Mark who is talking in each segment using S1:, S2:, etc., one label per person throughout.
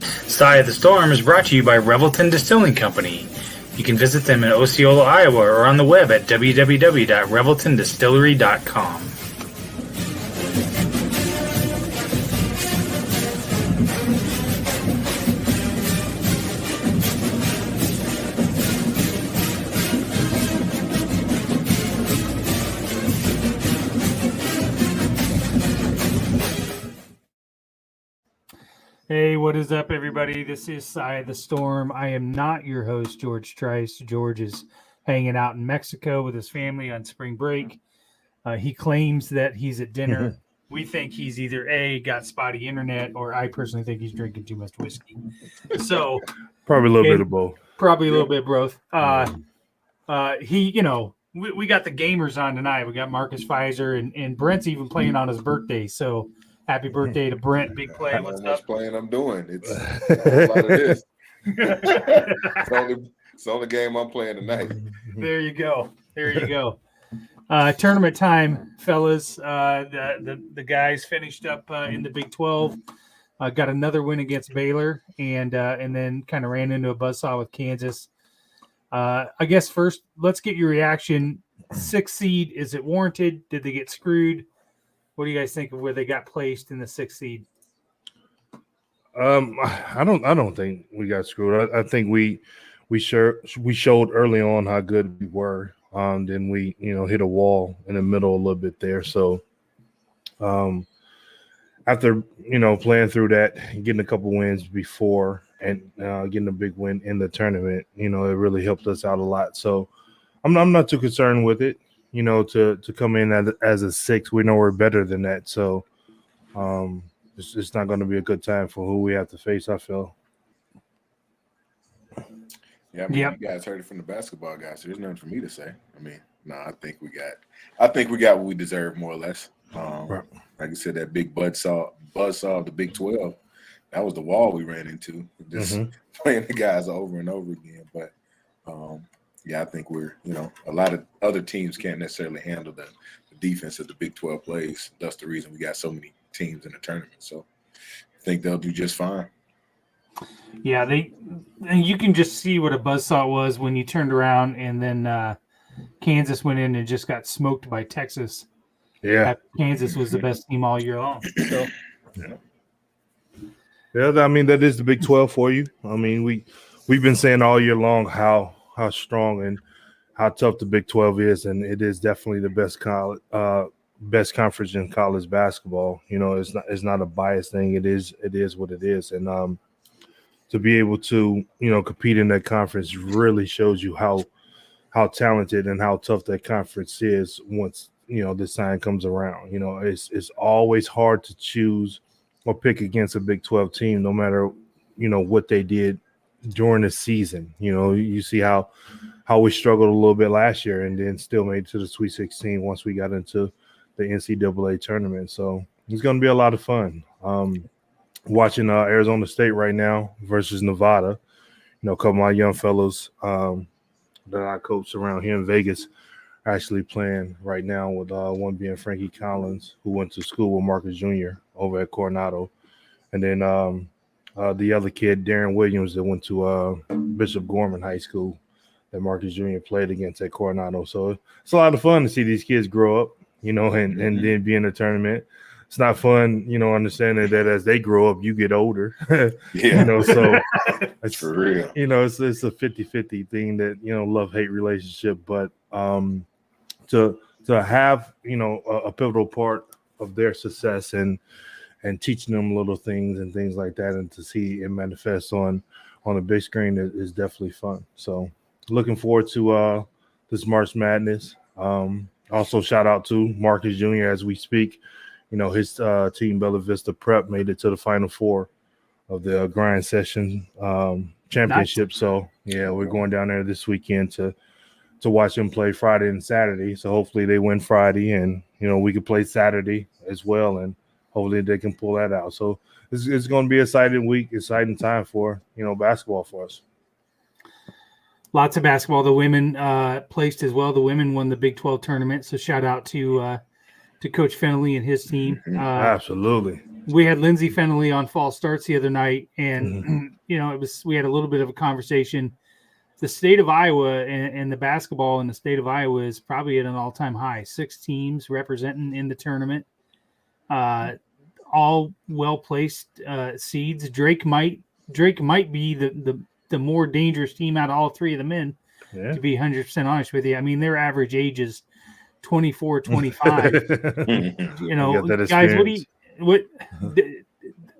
S1: Side of the Storm is brought to you by Revelton Distilling Company. You can visit them in Osceola, Iowa, or on the web at www.reveltondistillery.com.
S2: Hey, what is up, everybody? This is Side of the Storm. I am not your host, George Trice. George is hanging out in Mexico with his family on spring break. He claims that he's at dinner. We think he's either A, got spotty internet, or I personally think he's drinking too much whiskey. So
S3: probably a little bit of both.
S2: Probably a little bit of both. We got the gamers on tonight. We got Marcus Pfizer, and Brent's even playing on his birthday. So happy birthday to Brent. Big play. What's
S4: how much
S2: up?
S4: playing I'm doing. It's a lot of this. It's the only game I'm playing tonight.
S2: There you go. Tournament time, fellas. The guys finished up in the Big 12. Got another win against Baylor, and then kind of ran into a buzzsaw with Kansas. I guess first, let's get your reaction. 6th seed, is it warranted? Did they get screwed? What do you guys think of where they got placed in the 6th seed?
S3: I don't think we got screwed. I think we showed early on how good we were. Then we hit a wall in the middle a little bit there. So after playing through that, getting a couple wins before, and getting a big win in the tournament, it really helped us out a lot. So I'm not too concerned with it. To come in as a 6, we know we're better than that. So it's not going to be a good time for who we have to face, I feel.
S4: Yeah, You guys heard it from the basketball guys. So there's nothing for me to say. I think we got what we deserve, more or less. Like I said, that big buzzsaw of the Big 12, that was the wall we ran into, just playing the guys over and over again. But I think we're, a lot of other teams can't necessarily handle the defense that the Big 12 plays. That's the reason we got so many teams in the tournament. So I think they'll do just fine.
S2: Yeah, and you can just see what a buzzsaw was when you turned around and then Kansas went in and just got smoked by Texas.
S3: Yeah.
S2: Kansas was the best team all year long. So.
S3: Yeah, that is the Big 12 for you. We've been saying all year long how strong and how tough the Big 12 is, and it is definitely the best conference in college basketball. It's not a biased thing. It is what it is, and to be able to compete in that conference really shows you how talented and how tough that conference is once this time comes around. It's always hard to choose or pick against a Big 12 team, no matter what they did during the season. You see how we struggled a little bit last year and then still made it to the Sweet 16 once we got into the NCAA tournament. So it's going to be a lot of fun. Watching Arizona State right now versus Nevada, a couple of my young fellows that I coach around here in Vegas are actually playing right now, with one being Frankie Collins, who went to school with Marcus Jr. over at Coronado, and then the other kid, Darren Williams, that went to Bishop Gorman High School that Marcus Jr. played against at Coronado. So it's a lot of fun to see these kids grow up, and then be in the tournament. It's not fun, understanding that as they grow up, you get older.
S4: Yeah.
S3: So it's
S4: for real.
S3: It's a 50-50 thing, that, love-hate relationship. But to have, a pivotal part of their success and teaching them little things and things like that, and to see it manifest on the big screen is definitely fun. So looking forward to this March Madness. Also shout out to Marcus Jr. as we speak. His team, Bella Vista Prep, made it to the Final Four of the Grind Session Championship. Nice. So, we're going down there this weekend to watch them play Friday and Saturday. So hopefully they win Friday, and, we can play Saturday as well, and hopefully they can pull that out. So it's going to be an exciting week, exciting time for, basketball for us.
S2: Lots of basketball. The women placed as well. The women won the Big 12 tournament. So shout out to Coach Fennelly and his team.
S3: Absolutely.
S2: we had Lindsey Fennelly on Fall Starts the other night, and we had a little bit of a conversation. The state of Iowa and the basketball in the state of Iowa is probably at an all-time high. 6 teams representing in the tournament, all well-placed seeds. Drake might be the more dangerous team out of all 3 of the men. Yeah. To be 100% honest with you, I mean their average age is 24, 25. Guys,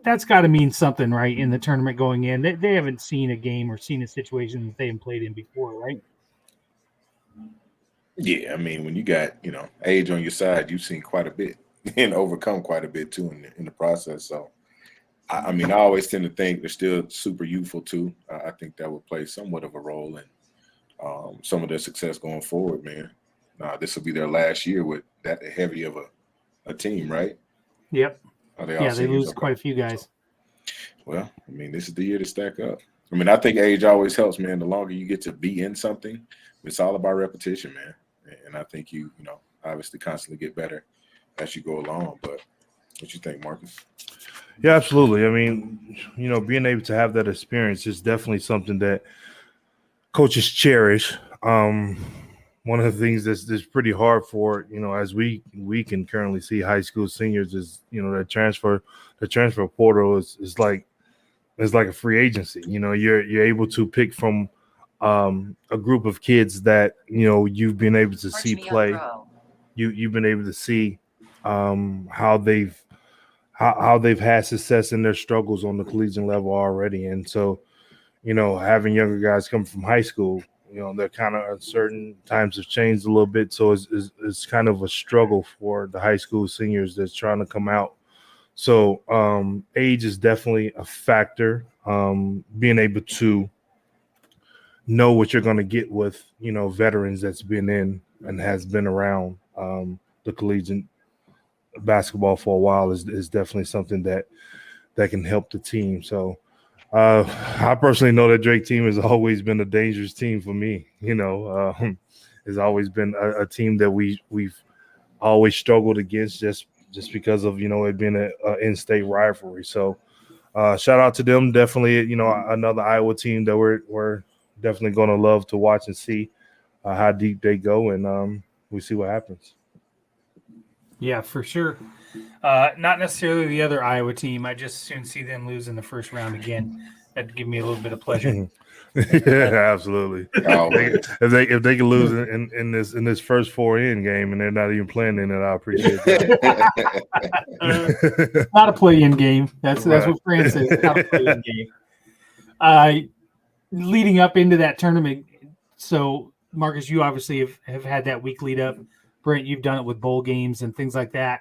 S2: that's got to mean something, right? In the tournament going in, they haven't seen a game or seen a situation that they haven't played in before, right?
S4: Yeah, I mean, when you got age on your side, you've seen quite a bit and overcome quite a bit too in the process. So, I mean, I always tend to think they're still super youthful too. I think that would play somewhat of a role in some of their success going forward, man. This will be their last year with that heavy of a team, right?
S2: Yep. They lose quite a few guys.
S4: Well, I mean, this is the year to stack up. I mean, I think age always helps, man. The longer you get to be in something, it's all about repetition, man. And I think you obviously constantly get better as you go along. But what you think, Marcus?
S3: Yeah, absolutely. I mean, being able to have that experience is definitely something that coaches cherish. One of the things that's pretty hard for, as we can currently see high school seniors is, the transfer portal is like a free agency. You're able to pick from a group of kids that, you've been able to see play. You've been able to see how they've had success in their struggles on the collegiate level already. And so, having younger guys come from high school, they're kind of uncertain. Times have changed a little bit, so it's kind of a struggle for the high school seniors that's trying to come out. So age is definitely a factor. Being able to know what you're going to get with veterans that's been in and has been around the collegiate basketball for a while is definitely something that can help the team. So. I personally know that Drake team has always been a dangerous team for me. It's always been a team that we've always struggled against just because of it being an in-state rivalry. So shout out to them. Definitely, another Iowa team that we're definitely going to love to watch and see how deep they go, and we see what happens.
S2: Yeah, for sure. Not necessarily the other Iowa team. I just soon see them lose in the first round again. That'd give me a little bit of pleasure.
S3: Yeah, absolutely. If they can lose in this first 4-in game and they're not even playing in it, I appreciate that.
S2: Not a play-in game. That's what Fran says. It's not a play-in game. Leading up into that tournament, so Marcus, you obviously have had that week lead up. Brent, you've done it with bowl games and things like that.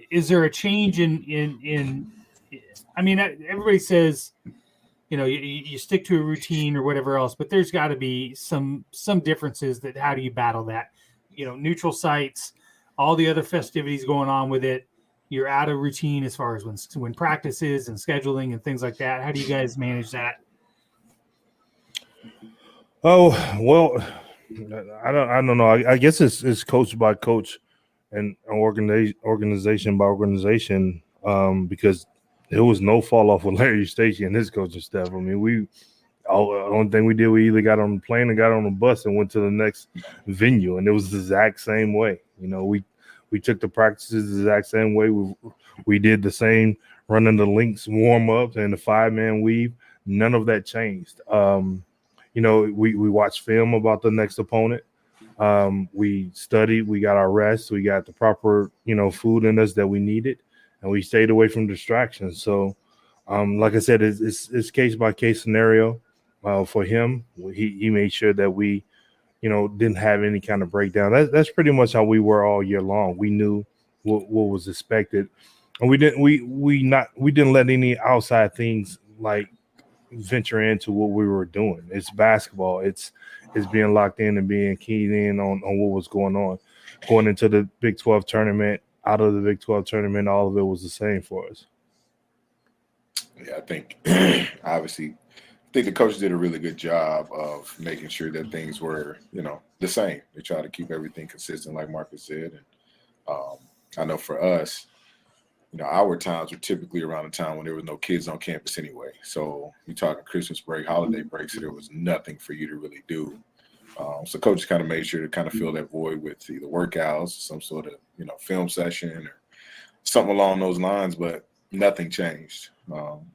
S2: Is there a change in I mean, everybody says, you stick to a routine or whatever else, but there's got to be some differences that how do you battle that? Neutral sites, all the other festivities going on with it. You're out of routine as far as when practices and scheduling and things like that. How do you guys manage that?
S3: Oh, well, I don't know. I guess it's coach by coach and organization by organization, because there was no fall off with Larry Stacey and his coaching staff. I mean, the only thing we did, we either got on the plane or got on the bus and went to the next venue, and it was the exact same way. We took the practices the exact same way. We did the same running the links, warm ups, and the 5-man weave. None of that changed. We watched film about the next opponent. We studied, we got our rest, we got the proper, food in us that we needed, and we stayed away from distractions. So, like I said, it's case by case scenario. For him, he made sure that we, didn't have any kind of breakdown. That's pretty much how we were all year long. We knew what was expected, and we didn't let any outside things like venture into what we were doing. It's basketball. It's being locked in and being keyed in on what was going on. Going into the Big 12 tournament, out of the Big 12 tournament, all of it was the same for us.
S4: Yeah, I think obviously the coaches did a really good job of making sure that things were, the same. They tried to keep everything consistent, like Marcus said. And I know for us, our times were typically around the time when there was no kids on campus anyway. So you're talking Christmas break, holiday break, so there was nothing for you to really do. So coaches kind of made sure to kind of fill that void with either workouts, some sort of, film session or something along those lines, but nothing changed.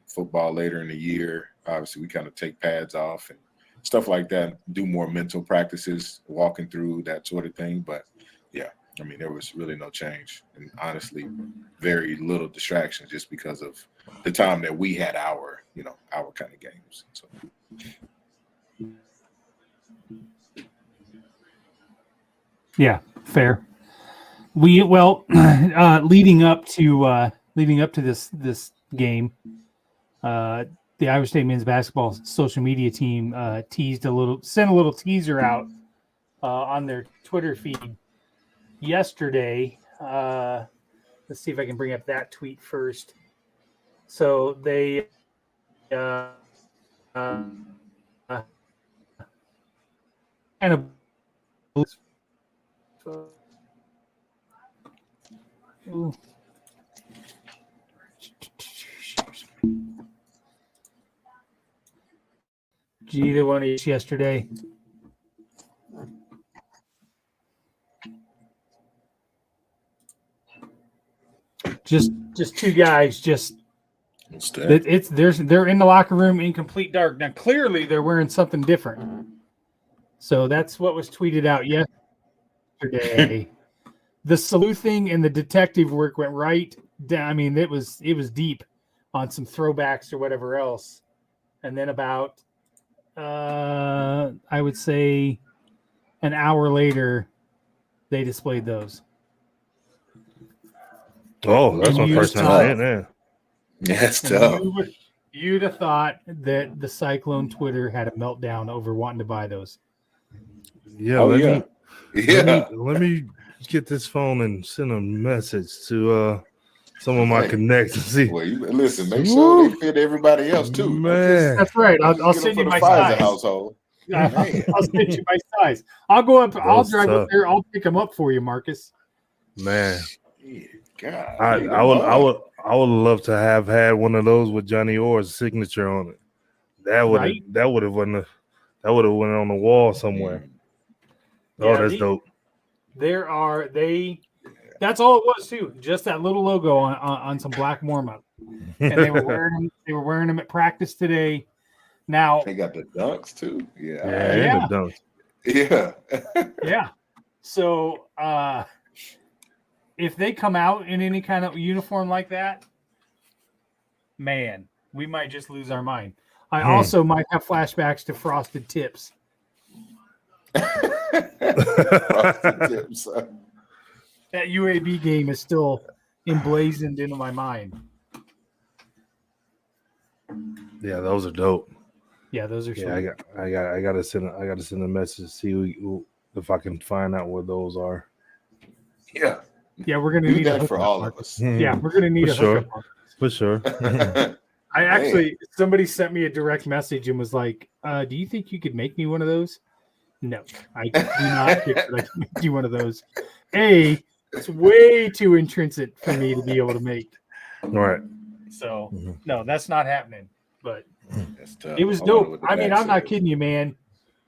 S4: Football later in the year, obviously we kind of take pads off and stuff like that, do more mental practices, walking through that sort of thing. But yeah, I mean, there was really no change, and honestly, very little distraction just because of the time that we had our kind of games. So.
S2: Yeah, fair. Leading up to this game, the Iowa State men's basketball social media team sent a little teaser out on their Twitter feed yesterday. Let's see if I can bring up that tweet first. So they kind of either one of you yesterday. Just two guys. They're in the locker room in complete dark. Now clearly they're wearing something different. So that's what was tweeted out yesterday. The sleuthing and the detective work went right down. I mean, it was deep on some throwbacks or whatever else. And then about I would say an hour later, they displayed those.
S3: Oh, that's my first time saying that.
S4: Yeah, it's tough.
S2: You'd have thought that the Cyclone Twitter had a meltdown over wanting to buy those.
S3: Yeah, let me get this phone and send a message to some of my connects and see.
S4: Well, listen, make sure they fit everybody else too.
S3: Man,
S2: that's right. I'll send you my size.
S4: Household.
S2: I'll send you my size. I'll go up. I'll drive up there. I'll pick them up for you, Marcus.
S3: Man,
S4: God,
S3: I would love to have had one of those with Johnny Orr's signature on it. That would have went on the wall somewhere. Oh, that's dope. That's all it was too. Just that little logo on some black warm-up. And they were wearing them at practice today. Now
S4: they got the dunks too.
S3: Yeah. The
S4: dunks.
S2: Yeah. So if they come out in any kind of uniform like that, man, we might just lose our mind. I also might have flashbacks to Frosted Tips.
S4: Frosted Tips.
S2: That UAB game is still emblazoned into my mind.
S3: Yeah, those are dope.
S2: Yeah, those are.
S3: Yeah, I gotta send a message to see if I can find out what those are.
S4: Yeah.
S2: Yeah, we're gonna need
S4: that for all of us.
S2: Yeah, we're gonna need a hookup.
S3: For sure.
S2: I actually, somebody sent me a direct message and was like, "Do you think you could make me one of those?" No, I do not think that I can make you one of those. It's way too intrinsic for me to be able to make.
S3: All right.
S2: So no, that's not happening. But
S4: it
S2: was dope. I mean, I'm not kidding you, man.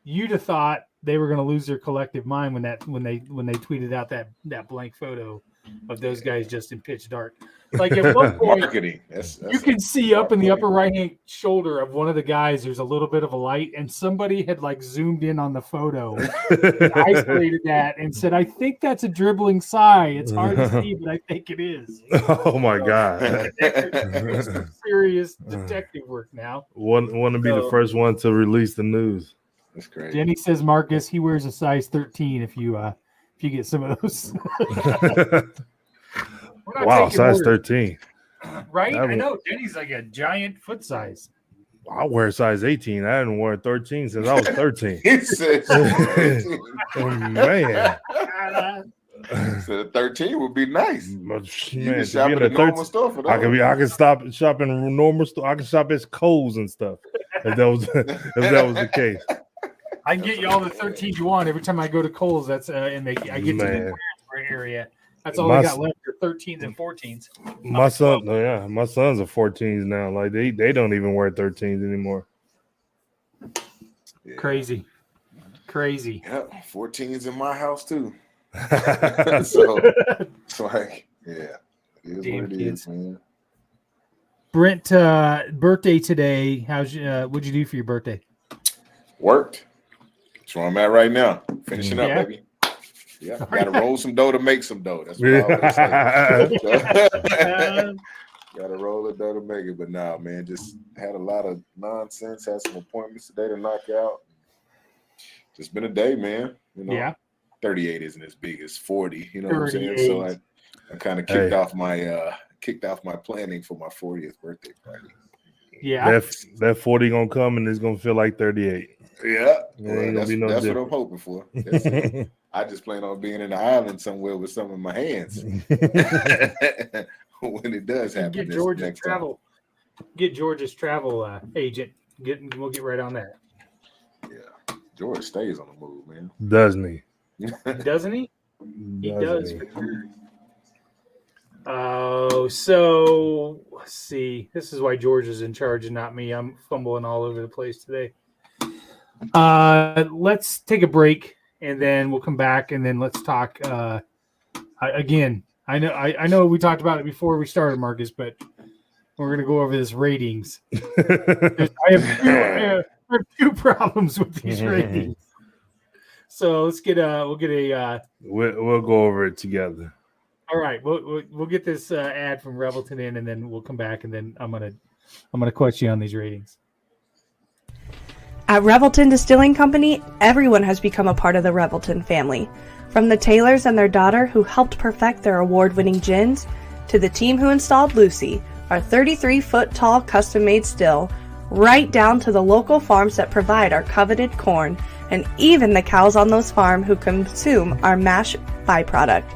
S2: You'd have thought they were going to lose their collective mind when they tweeted out that blank photo of those guys just in pitch dark. Like at one point,
S4: marketing.
S2: You can see up in the upper right hand shoulder of one of the guys. There's a little bit of a light, and somebody had like zoomed in on the photo, and isolated that, and said, "I think that's a dribbling Cy. It's hard to see, but I think it is."
S3: Oh my God!
S2: Some serious detective work now.
S3: Want to be the first one to release the news.
S4: That's great.
S2: Jenny says, "Marcus, he wears a size 13 if you get some of those."
S3: Wow, size 13.
S2: Right? I know. Jenny's like a giant foot size.
S3: I wear size 18. I haven't worn 13 since I was 13. Man.
S4: So 13 would be nice.
S3: Man,
S4: you can shop at a normal store for that.
S3: I can stop and shop in a normal store. I can shop at Kohl's and stuff. If that was the case.
S2: I can get you all the 13 you want every time I go to Kohl's. That's I get to the area. That's all they got left are 13s and 14s.
S3: My son, my sons are 14s now. Like they don't even wear 13s anymore.
S2: Yeah. Crazy.
S4: Yep, 14s in my house too. so it's like, yeah, it is what it is, man.
S2: Brent, birthday today. What'd you do for your birthday?
S4: Worked. That's where I'm at right now. Finishing up, baby. Yeah, gotta roll some dough to make some dough. That's what I always say. Gotta roll the dough to make it. But nah, man, just had a lot of nonsense. Had some appointments today to knock out. Just been a day, man. You know, 38 isn't as big as 40. You know what I'm saying? So I kind of kicked off my planning for my 40th birthday party.
S2: Yeah,
S3: that 40 gonna come and it's gonna feel like 38.
S4: Yeah, well, that's what I'm hoping for. I just plan on being in the island somewhere with some of my hands when it does happen.
S2: Get George's travel. Get George's travel agent. We'll get right on that.
S4: Yeah, George stays on the move, man.
S3: Doesn't he?
S2: Doesn't he? He does. Oh, so let's see. This is why George is in charge and not me. I'm fumbling all over the place today. Let's take a break and then we'll come back and then let's talk again. I know we talked about it before we started, Marcus, but we're gonna go over this ratings. I have two problems with these ratings. So let's get we'll
S3: go over it together.
S2: All right, we'll get this ad from Revelton in, and then we'll come back, and then I'm gonna question you on these ratings.
S5: At Revelton Distilling Company, everyone has become a part of the Revelton family. From the Taylors and their daughter who helped perfect their award-winning gins, to the team who installed Lucy, our 33-foot-tall custom-made still, right down to the local farms that provide our coveted corn, and even the cows on those farms who consume our mash byproduct.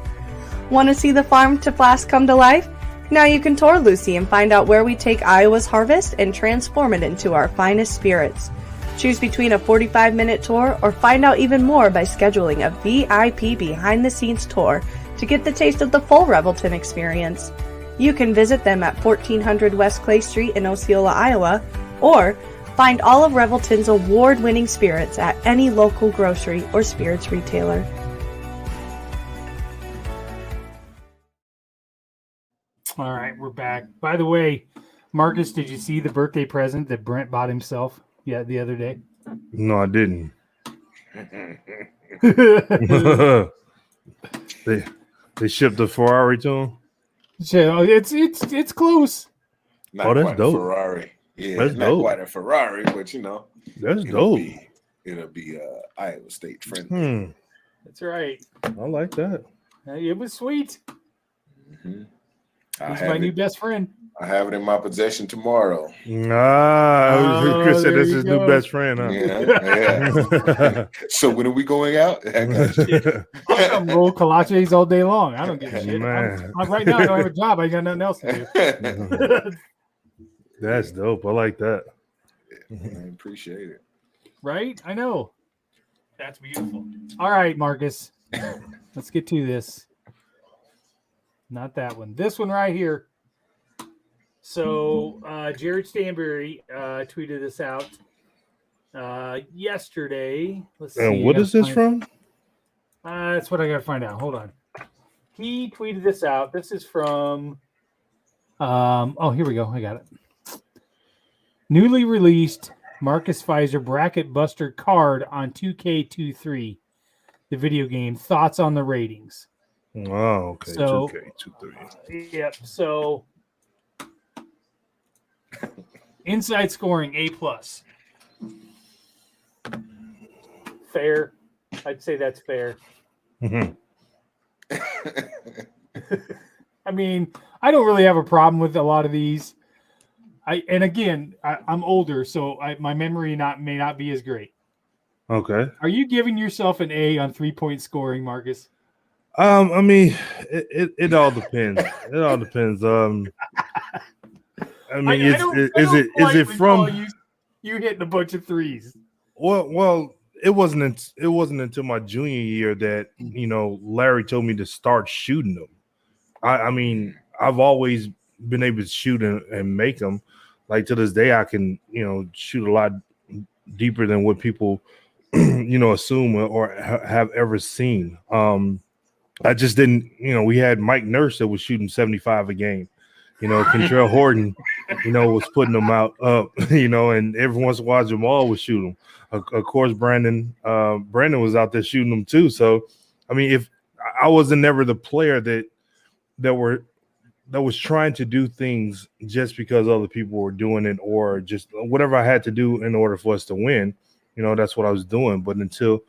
S5: Want to see the farm to flask come to life? Now you can tour Lucy and find out where we take Iowa's harvest and transform it into our finest spirits. Choose between a 45-minute tour or find out even more by scheduling a VIP behind-the-scenes tour to get the taste of the full Revelton experience. You can visit them at 1400 West Clay Street in Osceola, Iowa, or find all of Revelton's award-winning spirits at any local grocery or spirits retailer.
S2: All right, we're back. By the way, Marcus, did you see the birthday present that Brent bought himself? Yeah, the other day.
S3: No, I didn't. They shipped a Ferrari to him.
S2: So it's close.
S4: Not
S3: that's
S4: quite
S3: dope.
S4: A Ferrari, yeah,
S3: that's
S4: not
S3: dope.
S4: Quite a Ferrari, but
S3: that's dope.
S4: It'll be Iowa State friendly.
S2: That's right.
S3: I like that.
S2: It was sweet.
S4: Mm-hmm.
S2: He's my new best friend.
S4: I have it in my possession tomorrow.
S3: Chris said this is his new best friend, huh?
S4: Yeah. So when are we going out?
S2: I'll come roll kolaches all day long. I don't give a shit. Right now, I don't have a job. I ain't got nothing else to do.
S3: That's dope. I like that.
S4: I appreciate it.
S2: Right? I know. That's beautiful. All right, Marcus. Let's get to this. Not that one. This one right here. So Jared Stanberry tweeted this out yesterday. Let's see.
S3: And what is this from?
S2: That's what I got to find out. Hold on. He tweeted this out. This is from. Here we go. I got it. Newly released Marcus Pfizer Bracket Buster card on 2K23, the video game. Thoughts on the ratings?
S3: Oh, okay.
S2: So,
S3: 2K23.
S2: Yep. So. Inside scoring A+. Fair. I'd say that's fair.
S3: Mm-hmm.
S2: I mean, I don't really have a problem with a lot of these. I'm older, so my memory may not be as great.
S3: Okay.
S2: Are you giving yourself an A on 3-point scoring, Marcus?
S3: I mean, it all depends. It all depends. I mean, is it from
S2: you hitting a bunch of threes?
S3: Well, it wasn't until my junior year that Larry told me to start shooting them. I mean, I've always been able to shoot and make them. Like to this day, I can, shoot a lot deeper than what people, assume or have ever seen. I just didn't, we had Mike Nurse that was shooting 75 a game. Contrell Horton, was putting them out up, and every once in a while Jamal was shooting them. Of course, Brandon was out there shooting them too. So, I mean, if I wasn't never the player that was trying to do things just because other people were doing it or just whatever I had to do in order for us to win, that's what I was doing. But until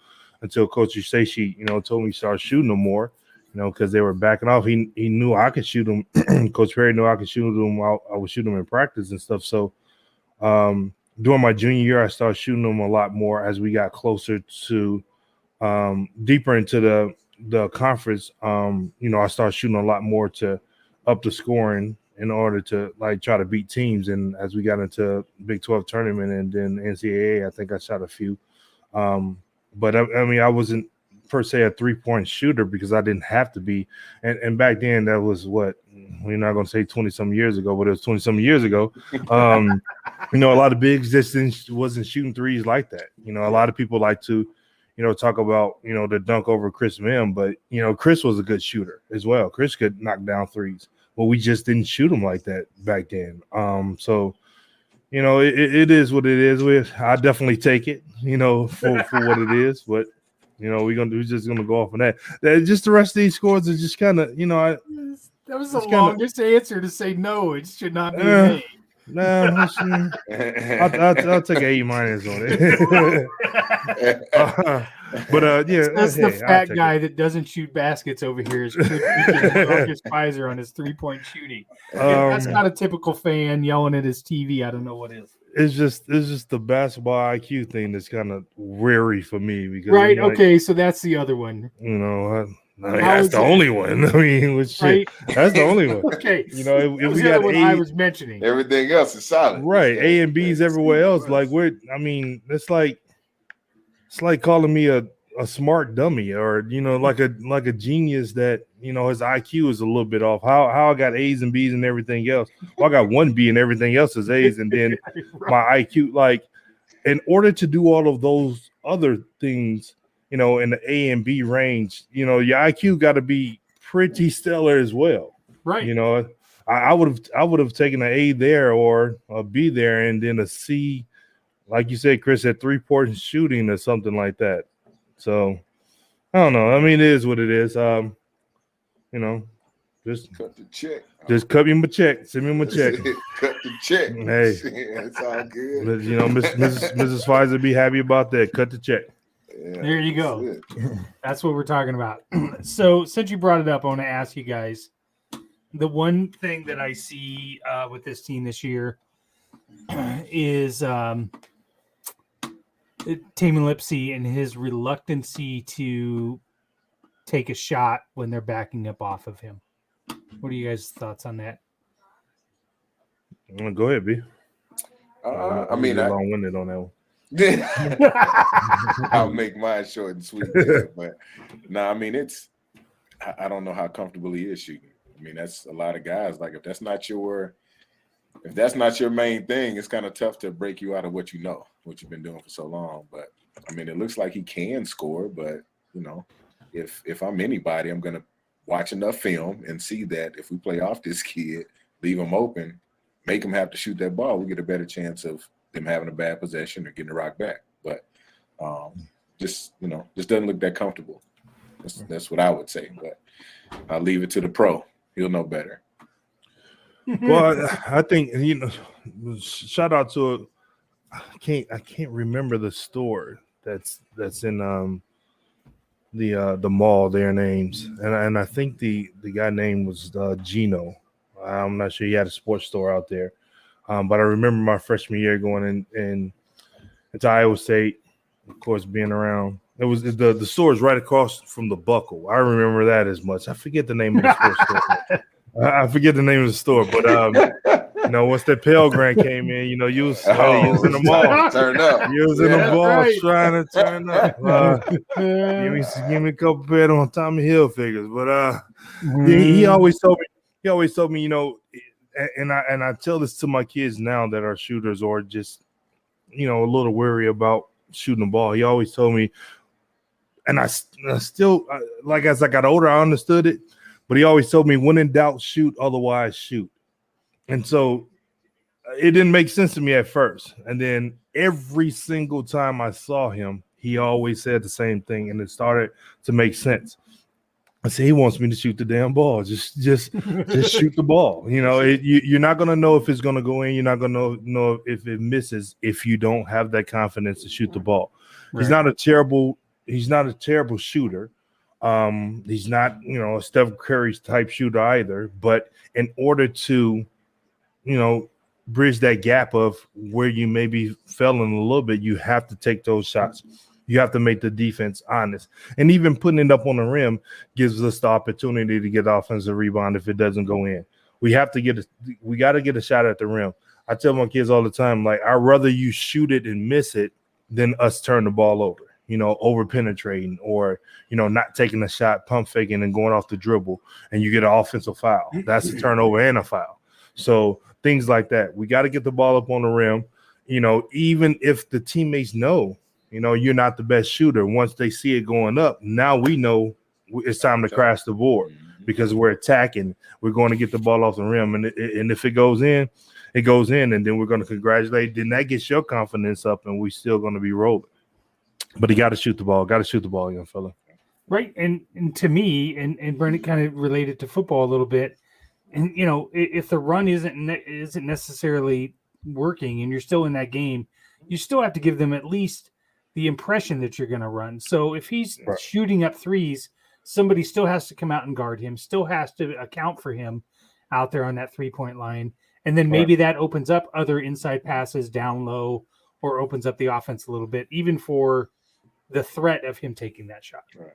S3: Coach Usaishi, told me to start shooting them more, because they were backing off. He knew I could shoot them. Coach Perry knew I could shoot them. I would shoot them in practice and stuff. So during my junior year, I started shooting them a lot more as we got closer to deeper into the conference. I started shooting a lot more to up the scoring in order to try to beat teams. And as we got into Big 12 tournament and then NCAA, I think I shot a few. But I mean, I wasn't per se a 3-point shooter because I didn't have to be. And back then that was what, we're not going to say 20 some years ago, but it was 20 some years ago. A lot of bigs just wasn't shooting threes like that. A lot of people like to, talk about, the dunk over Chris Mim, but, Chris was a good shooter as well. Chris could knock down threes, but we just didn't shoot them like that back then. So, it is what it is. I definitely take it, for what it is, but, we're just going to go off on that. Just the rest of these scores are just kind of,
S2: that was the longest answer to say no. It should not be made.
S3: I'll take an A- on it.
S2: That's the fat guy that doesn't shoot baskets over here. Is Marcus Pfizer on his 3-point shooting. That's not a typical fan yelling at his TV. I don't know what is.
S3: It's just the basketball IQ thing that's kind of weary for me because
S2: okay, so that's the other one.
S3: That's the only one. I mean, that's the only one.
S2: Okay,
S3: if we got
S2: what I was mentioning,
S4: everything else is solid.
S3: Right, A and B's everywhere else. It's like calling me a smart dummy or like a genius that his IQ is a little bit off. How I got A's and B's and everything else. Well, I got one B and everything else is A's, and then my IQ. In order to do all of those other things, in the A and B range, your IQ got to be pretty stellar as well.
S2: Right.
S3: I would have taken an A there or a B there and then a C, like you said, Chris, at 3-point shooting or something like that. So I don't know. I mean, it is what it is. Just
S4: cut the check.
S3: Just cut me my check. Send me my check.
S4: Cut the check.
S3: Hey,
S4: it's all good.
S3: Mrs. Pfizer be happy about that. Cut the check.
S4: Yeah,
S2: there you go. That's what we're talking about. So since you brought it up, I want to ask you guys, the one thing that I see with this team this year is Taman Lipsey and his reluctancy to take a shot when they're backing up off of him. What are you guys' thoughts on that?
S3: Go ahead, B.
S4: I mean,
S3: long-winded on that one.
S4: I'll make mine short and sweet, but I mean, I don't know how comfortable he is shooting. I mean, that's a lot of guys. Like if that's not your main thing, it's kind of tough to break you out of what you've been doing for so long. But I mean, it looks like he can score, but if I'm anybody, I'm gonna watch enough film and see that if we play off this kid, leave him open, make him have to shoot that ball, we get a better chance of them having a bad possession or getting the rock back. But just doesn't look that comfortable. That's what I would say. But I'll leave it to the pro. He'll know better.
S3: Well, I think shout out to I can't remember the store that's in the mall there in Ames, and I think the guy name was Gino. I'm not sure he had a sports store out there. But I remember my freshman year going into Iowa State, of course, being around. It was the store is right across from the Buckle. I remember that as much. I forget the name of the sports store. I forget the name of the store, but once that Pell Grant came in, you was using them all.
S4: Turn up.
S3: Using them balls,
S2: right.
S3: trying to turn up. Give me a couple pair on Tommy Hill figures. But he always told me, and I tell this to my kids now that are shooters or just, a little worried about shooting the ball. He always told me, and I still, like as I got older, I understood it. But he always told me, when in doubt, shoot, otherwise shoot. And so it didn't make sense to me at first. And then every single time I saw him, he always said the same thing. And it started to make sense. I said, he wants me to shoot the damn ball. Just shoot the ball. You're not going to know if it's going to go in. You're not going to know if it misses if you don't have that confidence to shoot the ball. Right. He's not a terrible shooter. He's not, a Steph Curry type shooter either. But in order to, bridge that gap of where you maybe fell in a little bit, you have to take those shots. You have to make the defense honest. And even putting it up on the rim gives us the opportunity to get offensive rebound if it doesn't go in. We got to get a shot at the rim. I tell my kids all the time, like, I'd rather you shoot it and miss it than us turn the ball over, over penetrating or, not taking a shot, pump faking and going off the dribble and you get an offensive foul. That's a turnover and a foul. So things like that. We got to get the ball up on the rim, even if the teammates know, you're not the best shooter. Once they see it going up, now we know it's time to crash the board because we're attacking. We're going to get the ball off the rim. And if it goes in, it goes in. And then we're going to congratulate. Then that gets your confidence up and we're still going to be rolling. But you got to shoot the ball. Got to shoot the ball, young fella.
S2: Right. And to me, and Brent kind of related to football a little bit. And, if the run isn't necessarily working and you're still in that game, you still have to give them at least the impression that you're going to run. So if he's shooting up threes, somebody still has to come out and guard him, still has to account for him out there on that 3-point line. And then maybe that opens up other inside passes down low or opens up the offense a little bit, even for the threat of him taking that shot.
S4: Right.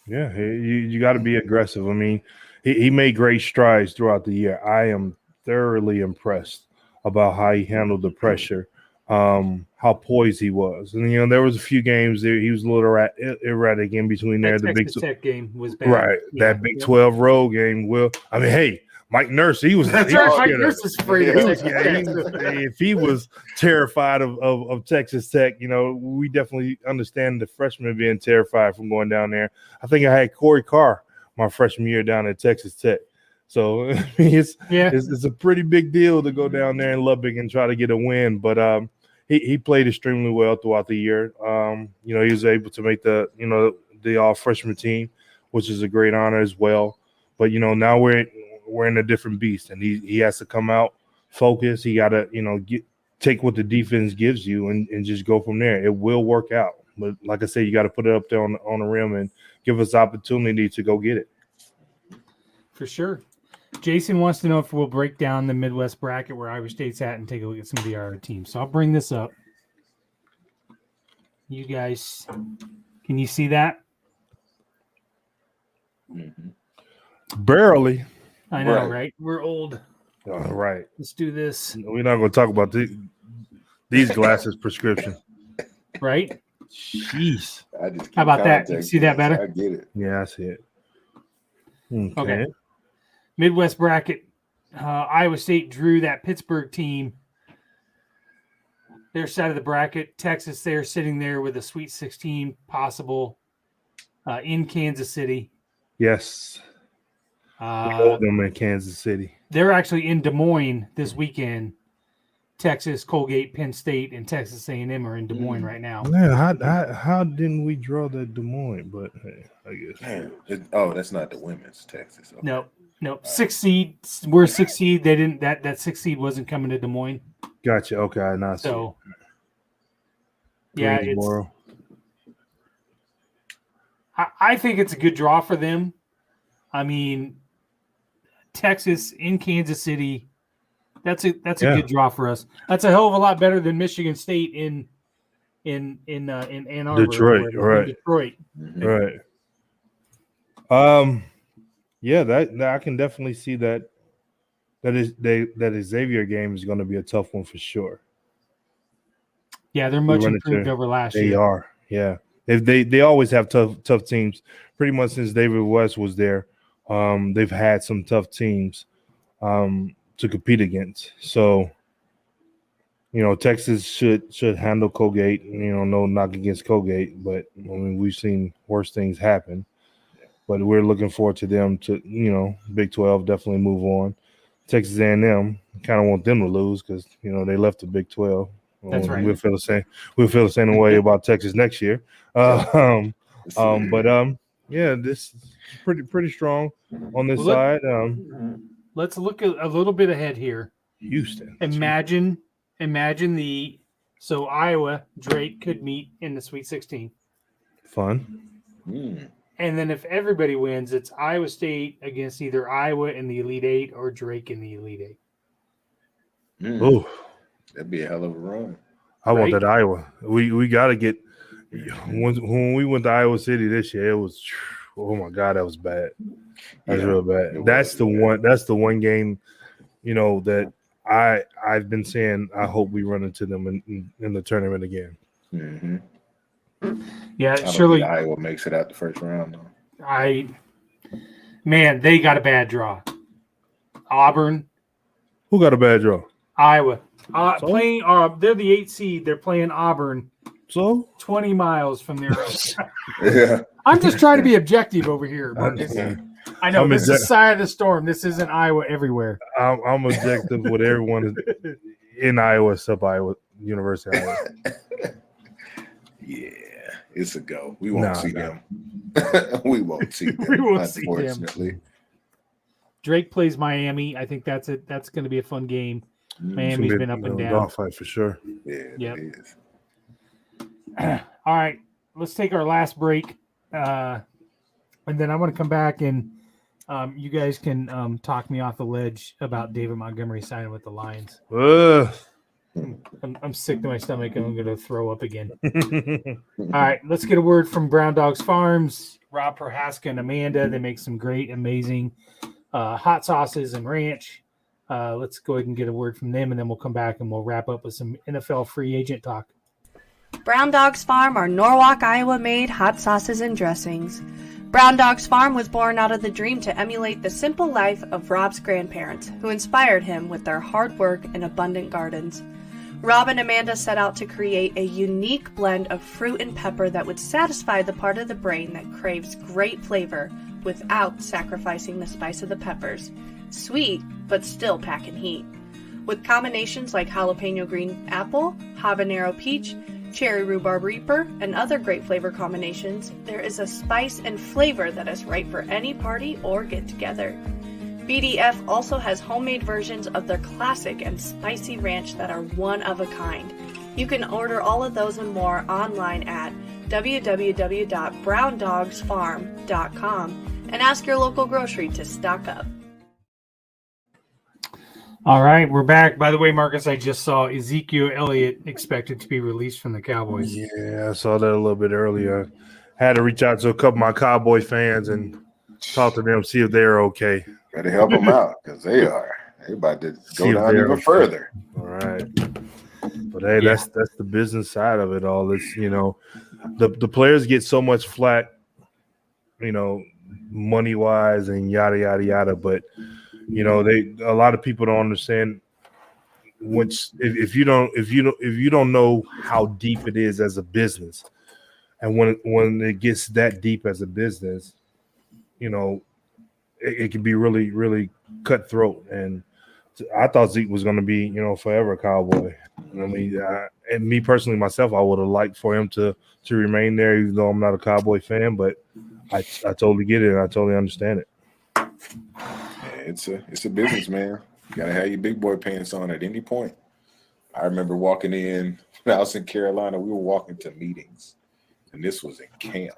S3: Yeah, you got to be aggressive. I mean, he made great strides throughout the year. I am thoroughly impressed about how he handled the pressure, how poised he was. And, there was a few games there he was a little erratic in between there.
S2: The Texas Tech game was bad.
S3: Right, that Big 12 road game. Hey, Mike Nurse, he was.
S2: That's right, Mike Nurse is free.
S3: If he was terrified of Texas Tech, we definitely understand the freshmen being terrified from going down there. I think I had Corey Carr my freshman year down at Texas Tech. So it's a pretty big deal to go down there in Lubbock and try to get a win. But he played extremely well throughout the year. He was able to make the all freshman team, which is a great honor as well. But now we're in a different beast, and he has to come out focused. He got to take what the defense gives you and just go from there. It will work out. But like I said, you got to put it up there on the rim and give us opportunity to go get it.
S2: For sure. Jason wants to know if we'll break down the Midwest bracket where Iowa State's at and take a look at some of the other teams. So I'll bring this up. You guys, can you see that?
S4: Mm-hmm.
S3: Barely.
S2: I know, right? We're old.
S3: All right.
S2: Let's do this.
S3: We're not going to talk about these glasses prescription.
S2: Right?
S3: Jeez.
S2: How about that? You see that better?
S4: I get it.
S3: Yeah, I see it.
S2: Okay. Midwest bracket. Iowa State drew that Pittsburgh team. Their side of the bracket. Texas, they're sitting there with a Sweet 16 possible in Kansas City.
S3: Yes. Hold them in Kansas City.
S2: They're actually in Des Moines this weekend. Texas, Colgate, Penn State, and Texas A&M are in Des Moines right now.
S3: Yeah, how didn't we draw that Des Moines? But hey, I guess.
S4: That's not the women's Texas. Okay.
S2: No. 6 seed. We're 6 seed. They didn't. That 6 seed wasn't coming to Des Moines.
S3: Gotcha. Okay, now
S2: so. Yeah, I think it's a good draw for them. I mean, Texas in Kansas City. That's a good draw for us. That's a hell of a lot better than Michigan State in Ann Arbor.
S3: Detroit, right?
S2: Detroit,
S3: right. Yeah, that I can definitely see that that Xavier game is going to be a tough one for sure.
S2: Yeah, they're much improved over last year.
S3: They are, yeah. They always have tough teams. Pretty much since David West was there, they've had some tough teams to compete against. So, Texas should handle Colgate. No knock against Colgate, but I mean we've seen worse things happen. But we're looking forward to them to Big 12 definitely move on. Texas A&M, kind of want them to lose because they left the Big 12.
S2: That's right.
S3: We'll feel the same. We'll feel the same way about Texas next year. Yeah, this is pretty strong on this side.
S2: Let's look a little bit ahead here.
S3: Houston.
S2: Imagine so Iowa Drake could meet in the Sweet 16.
S3: Fun.
S2: And then if everybody wins, it's Iowa State against either Iowa in the Elite Eight or Drake in the Elite Eight.
S3: Oh,
S4: that'd be a hell of a run.
S3: I want that Iowa. We got to get when we went to Iowa City this year. It was, oh my God, that was bad. That's real bad. That's the one game, that I've been saying I hope we run into them in the tournament again.
S4: Mm-hmm.
S2: Yeah, surely
S4: Iowa makes it out the first round though.
S2: They got a bad draw. Auburn.
S3: Who got a bad draw?
S2: Iowa. Playing. They're the 8th seed. They're playing Auburn.
S3: So
S2: 20 miles from their.
S4: Yeah.
S2: I'm just trying to be objective over here. I know this is side of the storm. This isn't Iowa everywhere.
S3: I'm objective with everyone in Iowa, except Iowa University. Iowa.
S4: Yeah, it's a go. We won't see them. We won't see them.
S2: We won't see them.
S4: Unfortunately.
S2: Drake plays Miami. I think that's it. That's going to be a fun game. Miami's been up and down.
S3: Dogfight for sure.
S4: Yeah, it is.
S2: All right, let's take our last break, and then I want to come back and you guys can talk me off the ledge about David Montgomery signing with the Lions. I'm sick to my stomach and I'm going to throw up again. All right, let's get a word from Brown Dogs Farms. Rob Prohaska and Amanda, they make some great, amazing hot sauces and ranch. Let's go ahead and get a word from them, and then we'll come back and we'll wrap up with some NFL free agent talk.
S5: Brown Dogs Farm are Norwalk, Iowa-made hot sauces and dressings. Brown Dogs Farm was born out of the dream to emulate the simple life of Rob's grandparents, who inspired him with their hard work and abundant gardens. Rob and Amanda set out to create a unique blend of fruit and pepper that would satisfy the part of the brain that craves great flavor without sacrificing the spice of the peppers. Sweet, but still packing heat. With combinations like jalapeno green apple, habanero peach, cherry rhubarb reaper, and other great flavor combinations, there is a spice and flavor that is right for any party or get-together. BDF also has homemade versions of their classic and spicy ranch that are one of a kind. You can order all of those and more online at www.browndogsfarm.com and ask your local grocery to stock up.
S2: All right, we're back. By the way, Marcus, I just saw Ezekiel Elliott expected to be released from the Cowboys.
S3: Yeah, I saw that a little bit earlier. Had to reach out to a couple of my Cowboy fans and talk to them, see if they're okay.
S4: Got to help them out because they are. They about to go down even further.
S3: All right. But, hey, that's the business side of it all. It's, the players get so much flack, money-wise and yada, yada, yada. But, a lot of people don't understand if you don't know how deep it is as a business, and when it gets that deep as a business, it can be really, really cutthroat. And I thought Zeke was going to be, forever a Cowboy. I mean, and me personally, myself, I would have liked for him to remain there, even though I'm not a Cowboy fan. But I totally get it, and I totally understand it.
S4: It's a business, man. You gotta have your big boy pants on at any point. I remember walking in when I was in Carolina. We were walking to meetings, and this was in camp.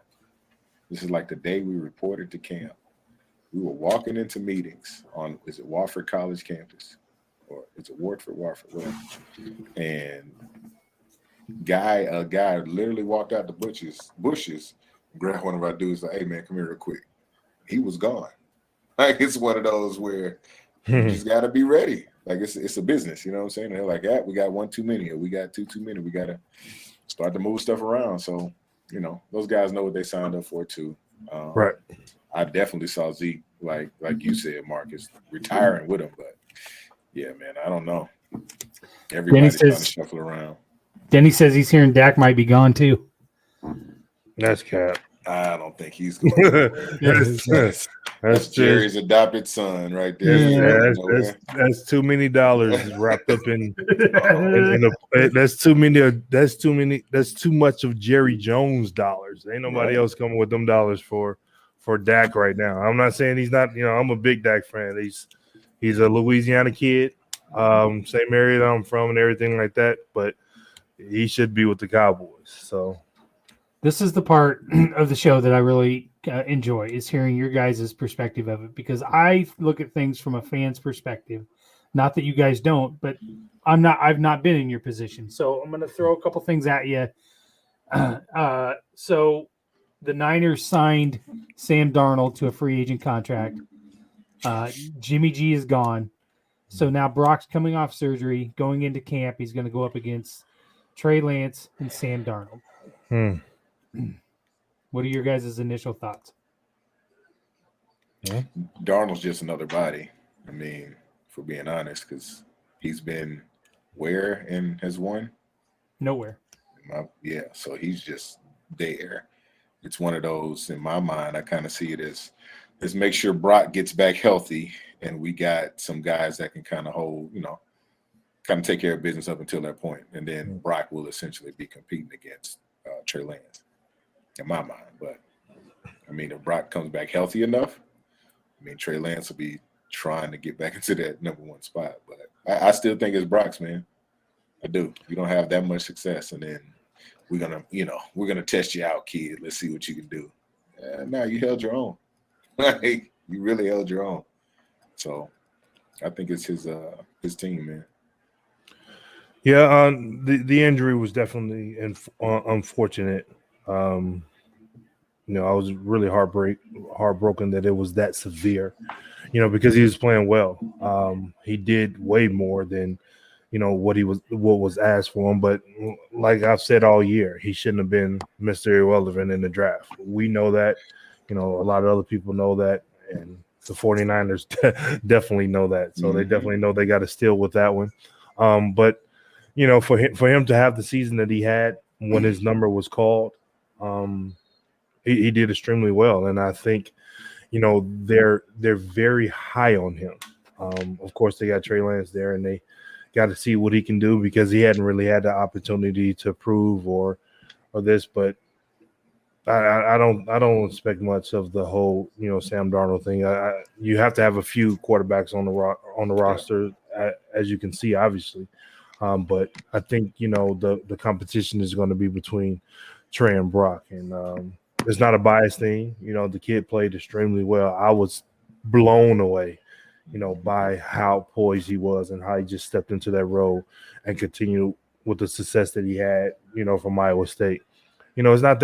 S4: This is like the day we reported to camp. We were walking into meetings on Wofford College campus, or is it Wofford? Well, and a guy literally walked out the bushes, grabbed one of our dudes, like, "Hey man, come here real quick." He was gone. Like, it's one of those where You just got to be ready. Like it's a business, you know what I'm saying? They're like, yeah, we got one too many, or we got two too many. We got to start to move stuff around. So, those guys know what they signed up for too.
S3: Right.
S4: I definitely saw Zeke, like you said, Marcus, retiring with him. But yeah, man, I don't know. Everybody's trying to shuffle around.
S2: Denny says he's hearing Dak might be gone too.
S3: That's cap.
S4: I don't think he's going. That's Jerry's adopted son right there.
S3: Yeah, that's too many dollars wrapped up in that's too much of Jerry Jones dollars. Ain't nobody else coming with them dollars for Dak right now. I'm not saying he's not, I'm a big Dak fan. He's a Louisiana kid, same area that I'm from and everything like that, but he should be with the Cowboys. So
S2: this is the part of the show that I really enjoy, is hearing your guys' perspective of it, because I look at things from a fan's perspective. Not that you guys don't, but I've not been in your position. So I'm going to throw a couple things at you. So the Niners signed Sam Darnold to a free agent contract. Jimmy G is gone. So now Brock's coming off surgery, going into camp. He's going to go up against Trey Lance and Sam Darnold. What are your guys' initial thoughts?
S3: Yeah.
S4: Darnold's just another body. I mean, for being honest, because he's been where and has won?
S2: Nowhere.
S4: So he's just there. It's one of those, in my mind, I kind of see it as let's make sure Brock gets back healthy and we got some guys that can kind of hold, kind of take care of business up until that point. And then Brock will essentially be competing against Trey Lance, in my mind. But, I mean, if Brock comes back healthy enough, Trey Lance will be trying to get back into that number one spot. But I still think it's Brock's, man. I do. You don't have that much success, and then we're gonna test you out, kid. Let's see what you can do. No, you held your own. You really held your own. So I think it's his team, man.
S3: Yeah, the injury was definitely unfortunate. I was really heartbroken that it was that severe, because he was playing well. He did way more than, what was asked for him. But like I've said all year, he shouldn't have been Mr. Irrelevant in the draft. We know that, a lot of other people know that, and the 49ers definitely know that. So they definitely know they got to steal with that one. But for him to have the season that he had when his number was called, he did extremely well, and I think, they're very high on him. Of course, they got Trey Lance there, and they got to see what he can do because he hadn't really had the opportunity to prove or this. But I don't expect much of the whole Sam Darnold thing. You have to have a few quarterbacks on the roster, as you can see, obviously. But I think the competition is going to be between Trey and Brock, and it's not a biased thing. The kid played extremely well. I was blown away, by how poised he was and how he just stepped into that role and continued with the success that he had, from Iowa State. It's not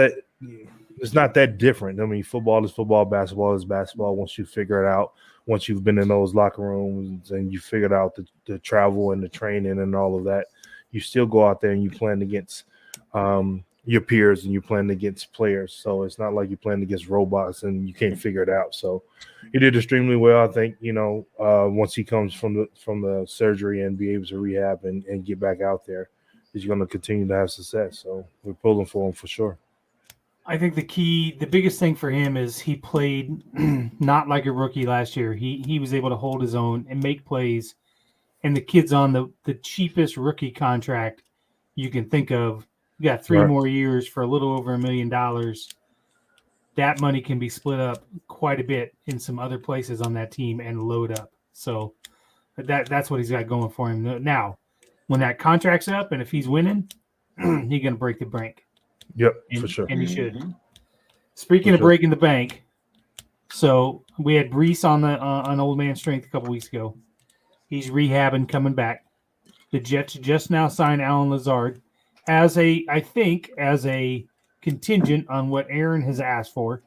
S3: that different. I mean, football is football, basketball is basketball. Once you figure it out, once you've been in those locker rooms and you figured out the travel and the training and all of that, you still go out there and you playing against your peers and you're playing against players. So it's not like you're playing against robots and you can't figure it out. So he did extremely well. I think, once he comes from the surgery and be able to rehab and get back out there, he's going to continue to have success. So we're pulling for him for sure.
S2: I think the biggest thing for him is he played not like a rookie last year. He was able to hold his own and make plays. And the kid's on the cheapest rookie contract you can think of. You got 3 more years for a little over $1 million. That money can be split up quite a bit in some other places on that team and load up. So that's what he's got going for him. Now, when that contract's up and if he's winning, he's going to break the bank.
S3: Yep, for sure.
S2: And he should. Speaking of breaking the bank, so we had Brees on Old Man Strength a couple weeks ago. He's rehabbing, coming back. The Jets just now signed Alan Lazard as a contingent on what Aaron has asked for.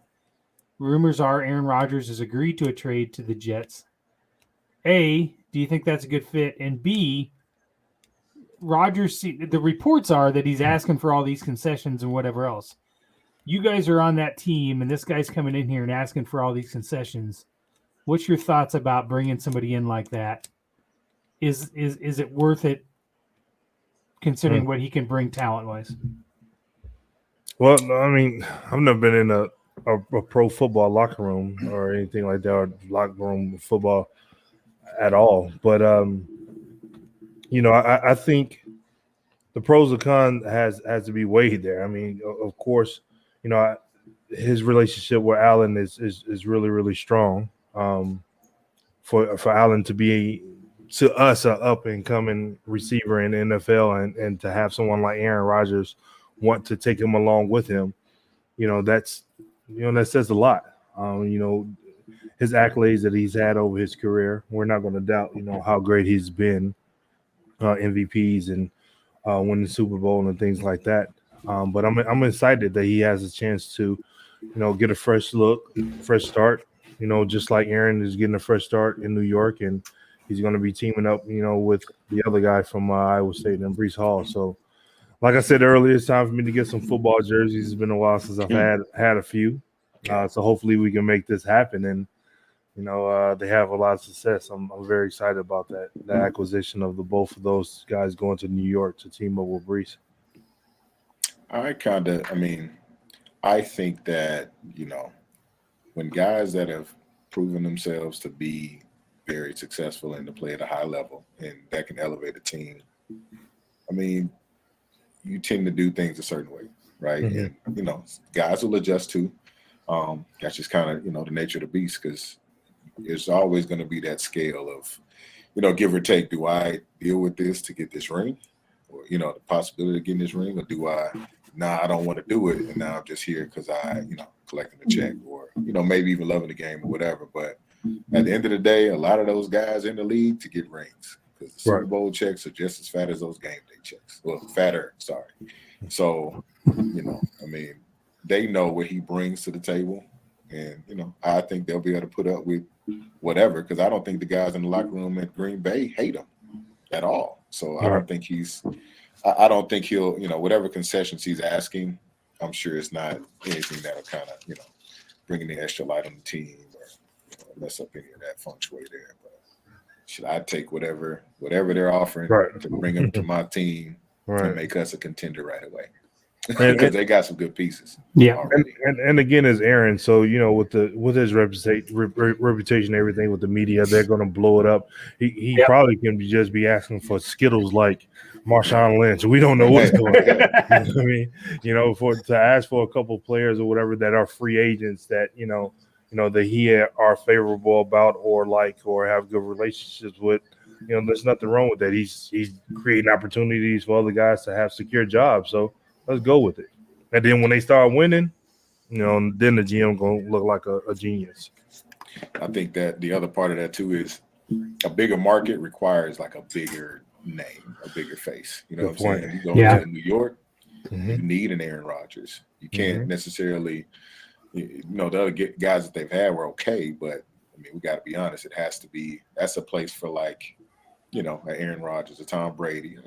S2: Rumors are Aaron Rodgers has agreed to a trade to the Jets. A, do you think that's a good fit? And B, Rodgers, the reports are that he's asking for all these concessions and whatever else. You guys are on that team, and this guy's coming in here and asking for all these concessions. What's your thoughts about bringing somebody in like that? Is it worth it, considering what he can bring talent-wise?
S3: Well, I mean, I've never been in a pro football locker room or anything like that, or locker room football at all. But I think the pros and cons has to be weighed there. I mean, of course, his relationship with Allen is really, really strong. For Allen to be to us an up and coming receiver in the NFL, and to have someone like Aaron Rodgers want to take him along with him, that says a lot. His accolades that he's had over his career, we're not going to doubt, how great he's been, MVPs and winning the Super Bowl and things like that. But I'm excited that he has a chance to, get a fresh look, fresh start. Just like Aaron is getting a fresh start in New York, and he's going to be teaming up, with the other guy from Iowa State and Breece Hall. So, like I said earlier, it's time for me to get some football jerseys. It's been a while since I've had a few. So hopefully we can make this happen, and they have a lot of success. I'm very excited about that acquisition of both of those guys going to New York to team up with Breece.
S4: I think that, when guys that have proven themselves to be very successful and to play at a high level and that can elevate a team, you tend to do things a certain way, right?
S3: Mm-hmm.
S4: And, guys will adjust too. That's just kind of, the nature of the beast, because there's always going to be that scale of, give or take. Do I deal with this to get this ring? Or, the possibility of getting this ring? Or do I don't want to do it, and now I'm just here because I, collecting a check, or, maybe even loving the game or whatever. But at the end of the day, a lot of those guys in the league to get rings, because the Super Bowl checks are just as fat as those game day checks. Well, fatter, sorry. So, they know what he brings to the table. And, I think they'll be able to put up with whatever, because I don't think the guys in the locker room at Green Bay hate him at all. So I don't think I don't think he'll, whatever concessions he's asking, I'm sure it's not anything that'll kind of, bring any extra light on the team or mess up any of that feng shui there. But should I take whatever they're offering to bring them to my team and make us a contender right away? Because they got some good pieces.
S2: Yeah.
S3: And again, as Aaron, so with his reputation and everything with the media, they're going to blow it up. He probably can just be asking for Skittles like Marshawn Lynch. We don't know what's going on. To ask for a couple players or whatever that are free agents that that he are favorable about or like or have good relationships with. There's nothing wrong with that. He's creating opportunities for other guys to have secure jobs. So let's go with it. And then when they start winning, then the GM gonna look like a genius.
S4: I think that the other part of that too is a bigger market requires like a bigger name, a bigger face. You know what I'm saying? If you go to New York, you need an Aaron Rodgers. You can't necessarily, the other guys that they've had were okay, but we got to be honest. It has to be. That's a place for like, an Aaron Rodgers, a Tom Brady,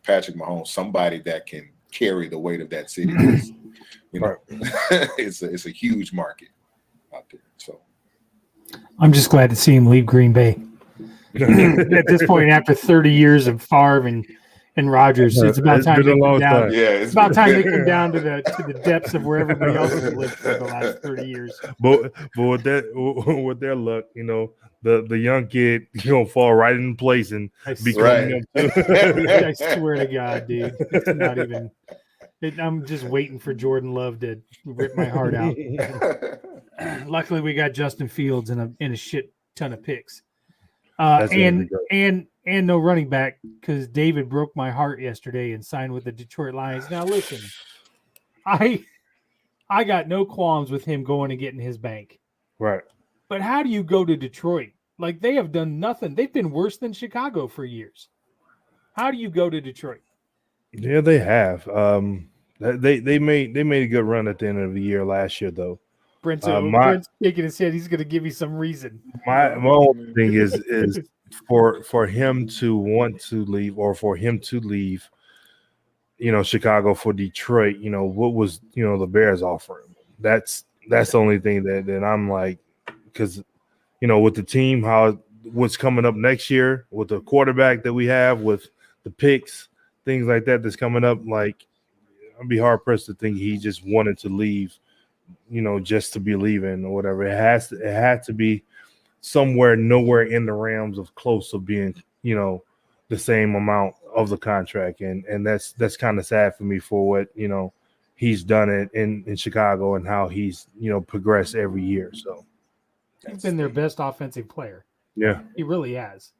S4: Patrick Mahomes, somebody that can carry the weight of that city. It's a huge market out there. So
S2: I'm just glad to see him leave Green Bay. At this point, after 30 years of Favre and Rodgers, it's about time they come down. It's about time they come down to the depths of where everybody else has lived for the last 30 years.
S3: But with their luck, the young kid gonna fall right in place and be coming up too.
S2: I swear to God, dude, it's not even. I'm just waiting for Jordan Love to rip my heart out. Luckily, we got Justin Fields and a shit ton of picks. And no running back, because David broke my heart yesterday and signed with the Detroit Lions. Now listen, I got no qualms with him going and getting his bank.
S3: Right.
S2: But how do you go to Detroit? Like, they have done nothing. They've been worse than Chicago for years. How do you go to Detroit?
S3: Yeah, they have. They made a good run at the end of the year last year, though.
S2: Brent's shaking his head. He's going to give you some reason.
S3: My only thing is for him to want to leave or for him to leave, Chicago for Detroit, what was the Bears offering? That's the only thing that I'm like, because with the team, what's coming up next year with the quarterback that we have, with the picks, things like that that's coming up, like I'd be hard pressed to think he just wanted to leave, just to be leaving or whatever. It had to be somewhere nowhere in the realms of close of being, the same amount of the contract. And that's kind of sad for me for what, he's done it in Chicago and how he's, progressed every year. So
S2: he's been their best offensive player.
S3: Yeah.
S2: He really has.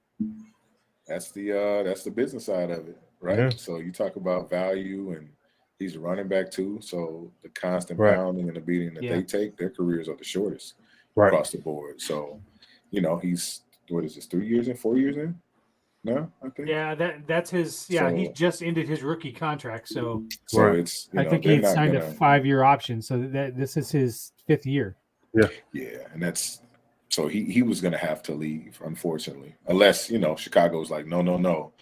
S4: That's the business side of it, right?
S3: Yeah.
S4: So you talk about value, and he's a running back too. So the constant
S3: Right.
S4: pounding and the beating that they take, their careers are the shortest across the board. So, he's 3 years in, 4 years in? No, I think.
S2: Yeah, that's his. Yeah,
S4: So-
S2: he just ended his rookie contract, so
S4: So
S3: Right.
S4: it's
S2: I think
S4: they're
S2: he
S4: not
S2: signed a
S4: gonna-
S2: 5-year option. So this is his 5th year.
S4: Yeah, and that's so he was going to have to leave, unfortunately, unless Chicago's like, no,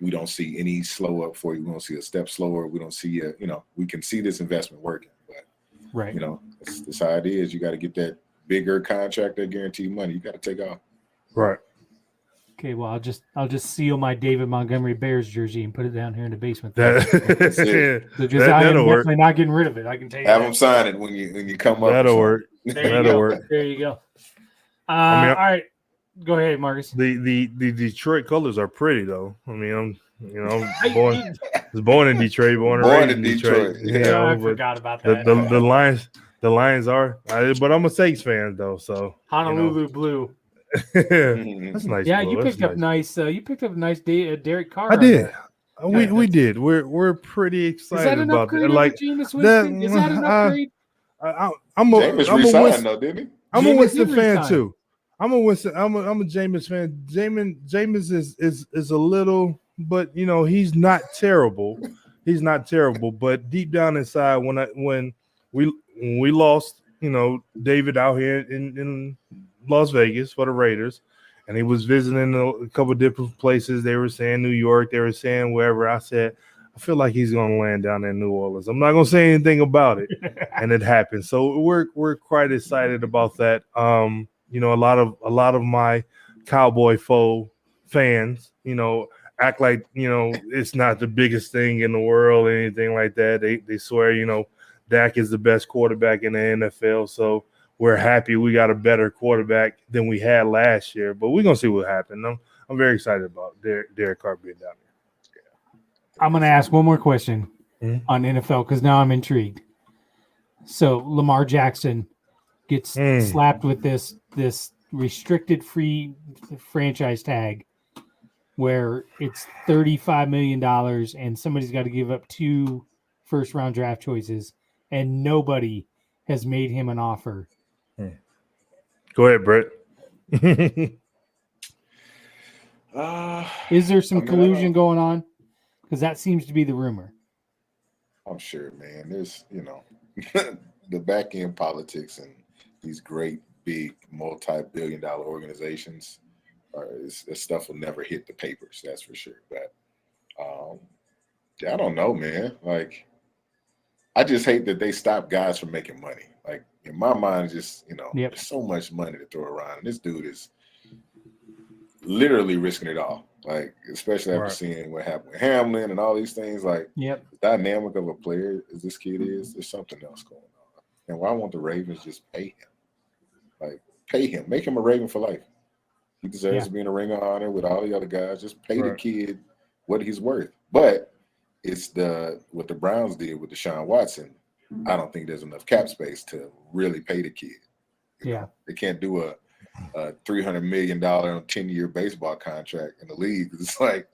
S4: we don't see any slow up for you. We don't see a step slower. We don't see we can see this investment working, but
S2: Right.
S4: that's how it is. You got to get that bigger contract, that guaranteed money. You got to take off.
S3: Right.
S2: Okay, well, I'll just seal my David Montgomery Bears jersey and put it down here in the basement.
S3: That,
S2: Because I am
S3: that'll work.
S2: definitely not getting rid of it. I can tell you
S4: Have
S2: that.
S4: them sign it when you come up.
S3: That'll work.
S2: There you
S3: That'll
S2: go.
S3: work.
S2: There you go.
S3: I mean,
S2: all right, go ahead, Marcus.
S3: The Detroit colors are pretty though. I mean, I'm
S2: I-
S3: born in Detroit, born and
S4: Born
S3: raised
S4: in
S3: in Detroit.
S4: Detroit.
S3: You
S2: Yeah,
S3: know,
S2: I
S3: but
S2: forgot about
S3: the,
S2: that.
S3: the Lions are, but I'm a Saints fan though, so
S2: Honolulu blue.
S3: that's nice.
S2: Yeah,
S3: blue.
S2: you
S3: That's
S2: picked up nice. You picked up a nice Derek Carr.
S3: I
S2: on
S3: did.
S2: there.
S3: We did. We're pretty
S2: Is that
S3: excited
S2: an
S3: about
S2: upgrade
S3: that.
S2: over
S3: Like
S2: Jameis
S3: that-
S2: Winston? Is that an upgrade?
S3: I'm
S4: Jameis
S3: a
S4: resigned
S3: Winston,
S4: though, didn't he?
S3: I'm a
S2: Jameis
S3: Winston
S2: did
S3: fan
S2: resign.
S3: too. I'm a Jameis fan. Jameis is a little, but he's not terrible. He's not terrible, but deep down inside, when we lost, David out here in Las Vegas for the Raiders, and he was visiting a couple of different places. They were saying New York, they were saying wherever. I said, I feel like he's going to land down in New Orleans. I'm not going to say anything about it, and it happened. So we're quite excited about that. A lot of my Cowboy foe fans, act like it's not the biggest thing in the world or anything like that. They swear Dak is the best quarterback in the NFL. So we're happy we got a better quarterback than we had last year. But we're gonna see what happens. I'm very excited about Derek Carr being down there.
S2: I'm going to ask one more question
S3: Mhm.
S2: on NFL because now I'm intrigued. So Lamar Jackson gets slapped with this restricted free franchise tag where it's $35 million and somebody's got to give up 2 first-round draft choices, and nobody has made him an offer.
S3: Go ahead, Brett.
S2: Is there some
S4: I mean,
S2: collusion going on? Because that seems to be the rumor.
S4: I'm sure, man. There's, the back end politics and these great, big, multi-billion-dollar organizations. This stuff will never hit the papers, that's for sure. But I don't know, man. Like, I just hate that they stop guys from making money. Like, in my mind, just there's so much money to throw around. And this dude is literally risking it all. Like, especially after seeing what happened with Hamlin and all these things. Like, the dynamic of a player as this kid is, there's something else going on. And why won't the Ravens just pay him? Like, pay him, make him a Raven for life. He deserves to be in a Ring of Honor with all the other guys. Just pay the kid what he's worth. But it's what the Browns did with Deshaun Watson. I don't think there's enough cap space to really pay the kid. They can't do a $300 million 10-year baseball contract in the league. It's like,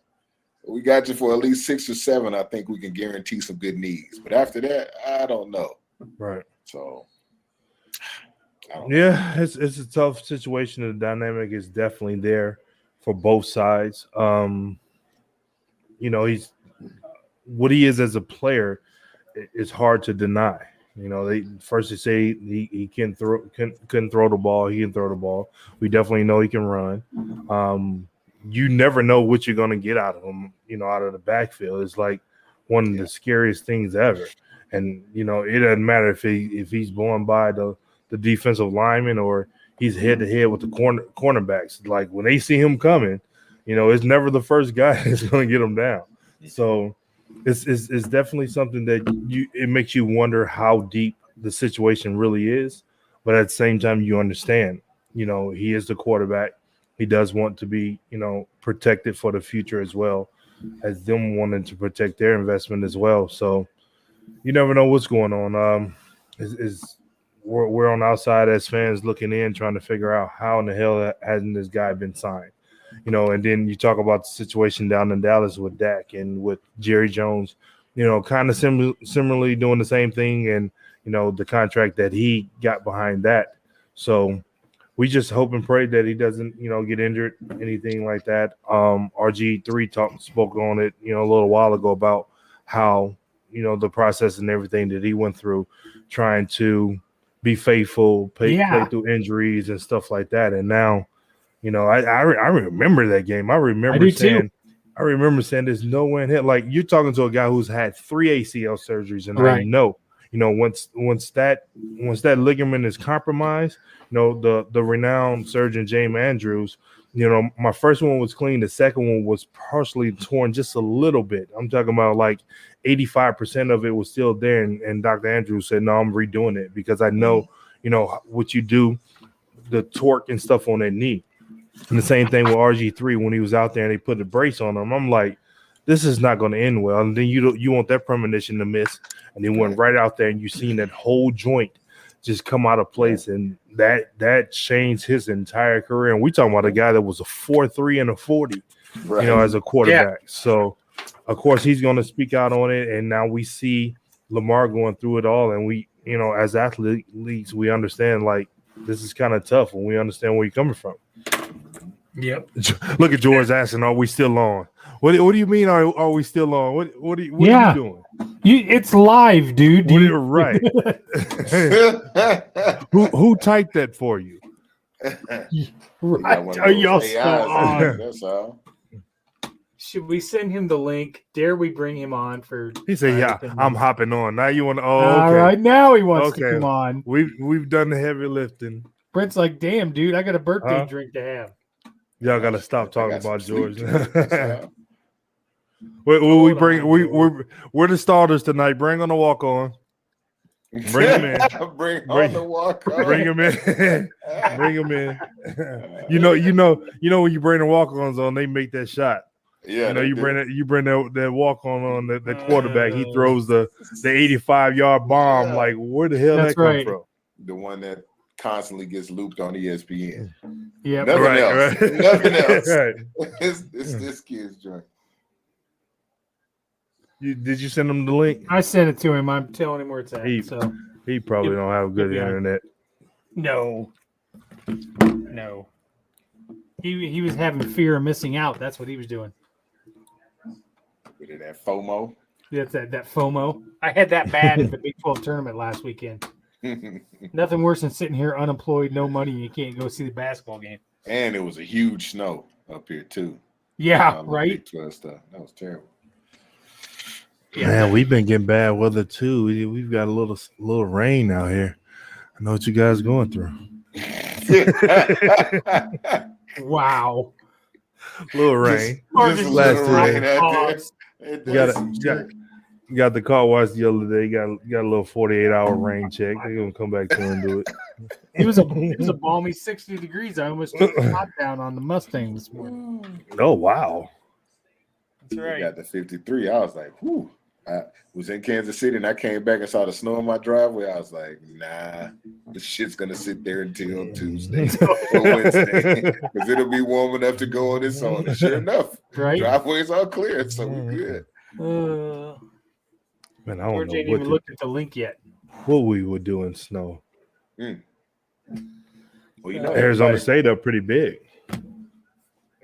S4: we got you for at least 6 or 7. I think we can guarantee some good knees. But after that, I don't know.
S3: Right.
S4: So,
S3: it's a tough situation. The dynamic is definitely there for both sides. He's what he is as a player is hard to deny. They say he couldn't throw the ball. He can throw the ball. We definitely know he can run. you never know what you're going to get out of him, out of the backfield. It's like one of the scariest things ever. And, it doesn't matter if he's blown by the defensive lineman or he's head-to-head with the cornerbacks. Like, when they see him coming, it's never the first guy that's going to get him down. So it's definitely something that it makes you wonder how deep the situation really is. But at the same time, you understand, he is the quarterback. He does want to be, protected for the future as well as them wanting to protect their investment as well. So you never know what's going on. We're on the outside as fans looking in, trying to figure out how in the hell hasn't this guy been signed? And then you talk about the situation down in Dallas with Dak and with Jerry Jones, kind of similarly doing the same thing, and the contract that he got behind that. So we just hope and pray that he doesn't, get injured, anything like that. RG3 spoke on it, a little while ago about how, the process and everything that he went through, trying to be faithful, play through injuries and stuff like that. And now, I remember that game. I remember saying there's no way in hell. Like, you're talking to a guy who's had 3 ACL surgeries, and I know, once that ligament is compromised, the renowned surgeon James Andrews, my first one was clean. The second one was partially torn just a little bit. I'm talking about like 85% of it was still there. And Dr. Andrews said, no, I'm redoing it because I know, what you do, the torque and stuff on that knee. And the same thing with RG3 when he was out there and they put a brace on him. I'm like, this is not going to end well. And then you want that premonition to miss. And he went right out there and you seen that whole joint just come out of place. And that changed his entire career. And we talking about a guy that was a 4.3 and a 40, as a quarterback. Yeah. So, of course, he's going to speak out on it. And now we see Lamar going through it all. And we, as athletes, we understand, like, this is kind of tough when we understand where you're coming from.
S2: Yep.
S3: Look at George asking, are we still on? What do you mean, are we still on? What are you doing?
S2: It's live, dude.
S3: Right. Who typed that for you?
S2: Right. Are y'all still on?
S4: That's all.
S2: Should we send him the link? Dare we bring him on for?
S3: He said, "Yeah, I'm hopping on." Now you want to? Oh, okay.
S2: All right, now he wants to come on.
S3: We've done the heavy lifting.
S2: Brent's like, "Damn, dude, I got a birthday drink to have."
S3: Y'all got to stop talking about George. We bring we're the starters tonight. Bring on the walk on. Bring him in.
S4: Bring on the walk on.
S3: Bring him in. Bring him in. You know when you bring the walk ons on, they make that shot.
S4: Yeah,
S3: you bring that walk on the quarterback. He throws the 85-yard bomb. Yeah. Like, where the hell that come from?
S4: The one that constantly gets looped on ESPN.
S2: Yeah,
S4: nothing else.
S3: Right.
S4: Nothing else. Right. It's this kid's joint.
S3: Did you send him the link?
S2: I sent it to him. I'm telling him where it's at.
S3: He probably don't have good internet.
S2: No. He was having fear of missing out. That's what he was doing.
S4: With that FOMO.
S2: That's that FOMO. I had that bad at the Big 12 tournament last weekend. Nothing worse than sitting here unemployed, no money, and you can't go see the basketball game.
S4: And it was a huge snow up here too.
S2: Yeah, right.
S4: Big 12 stuff. That was terrible.
S3: Yeah. Man, we've been getting bad weather too. We've got a little rain out here. I know what you guys are going through.
S2: Wow.
S3: Little rain. You got the car wash the other day. Got a little 48-hour rain check. They're gonna come back to and do it.
S2: It was a balmy 60 degrees. I almost took the hot down on the Mustang this morning.
S3: Oh wow.
S2: That's right.
S4: Got the 53. I was like, whew. I was in Kansas City and I came back and saw the snow in my driveway. I was like, nah, this shit's gonna sit there until Tuesday or Wednesday because it'll be warm enough to go on its own. And sure enough, driveway's all clear, so we're good.
S3: Man, I don't
S2: George
S3: know
S2: ain't even looked at the link yet.
S3: What we would do in snow.
S4: Well,
S3: Arizona State are pretty big.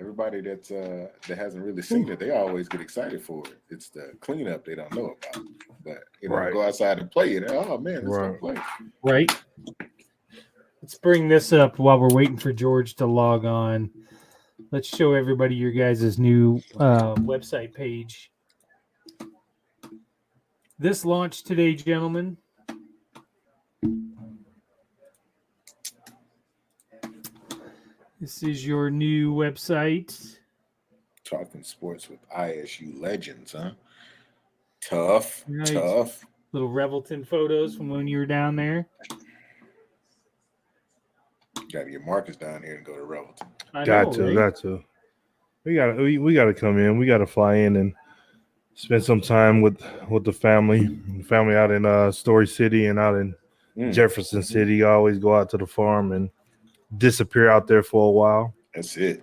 S4: Everybody that hasn't really seen it, they always get excited for it. It's the cleanup they don't know about. But go outside and play it. Oh man, let's go play.
S2: Right. Let's bring this up while we're waiting for George to log on. let's show everybody your guys' new website page. This launched today, gentlemen. This is your new website.
S4: Talking sports with ISU legends, huh? Tough,
S2: Nice.
S4: tough.
S2: Little Revelton photos from when you were down there.
S4: Got to get Marcus down here and go to Revelton.
S3: Got to. We got to come in. We got to fly in and spend some time with the family. Family out in Story City and out in Jefferson City. I always go out to the farm and disappear out there for a while.
S4: That's it.